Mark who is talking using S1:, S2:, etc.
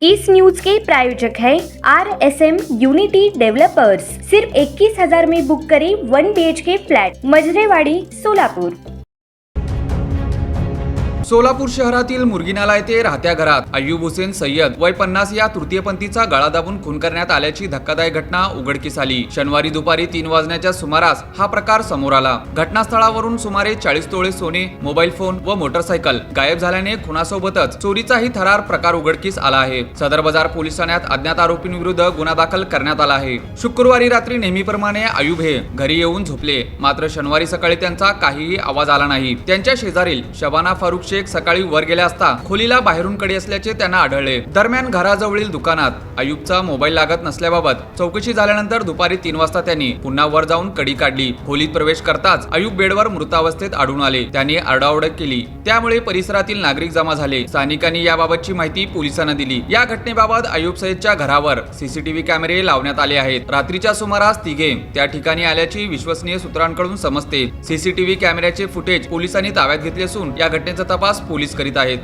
S1: इस news के प्रायोजक है RSM unity developers. सिर्फ 21,000 में बुक करें 1 BHK फ्लॅट, मजरेवाडी, सोलापूर।
S2: सोलापूर शहरातील मुरगीनाला येथे राहत्या घरात अय्यूब हुसेन सय्यद वय 50 या तृतीयपंथीचा गळा दाबून खून करण्यात आल्याची धक्कादायक घटना उघडकीस आली। शनिवारी दुपारी 3 वाजण्याच्या सुमारास हा प्रकार समोर आला। घटनास्थळावरून सुमारे 40 तोळे सोने, मोबाईल फोन व मोटरसायकल गायब झाल्याने खुनासोबतच चोरीचाही थरार प्रकार उघडकीस आला आहे। सदर बाजार पोलीस ठाण्यात अज्ञात आरोपींविरुद्ध गुन्हा दाखल करण्यात आला आहे। शुक्रवारी रात्री नेहमीप्रमाणे अय्यूब हे घरी येऊन झोपले, मात्र शनिवारी सकाळी त्यांचा काहीही आवाज आला नाही। त्यांच्या शेजारील शबाना फारुक शेख सकाळी वर गेले असता खोलीला बाहेरून कडी असल्याचे त्यांना आढळले। दरम्यान घराजवळील दुकानात अय्यूबचा मोबाईल लागत नसल्याबाबत चौकशी झाल्यानंतर दुपारी 3 वाजता त्यांनी पुन्हा वर जाऊन कडी काढली। खोलीत प्रवेश करताच अय्यूब बेडवर मृतावस्थेत आढळून आले। त्यांनी आरडाओरड केली, त्यामुळे परिसरातील नागरिक जमा झाले। स्थानिकांनी याबाबतची माहिती पोलिसांना दिली। या घटनेबाबत अय्यूब सय्यदच्या घरावर सीसीटीव्ही कॅमेरे लावण्यात आले आहेत। रात्रीच्या सुमारास तिघे त्या ठिकाणी आल्याची विश्वसनीय सूत्रांकडून समजते। सीसीटीव्ही कॅमेऱ्याचे फुटेज पोलिसांनी ताब्यात घेतले असून या घटनेचा तपास पोलीस करीत आहेत।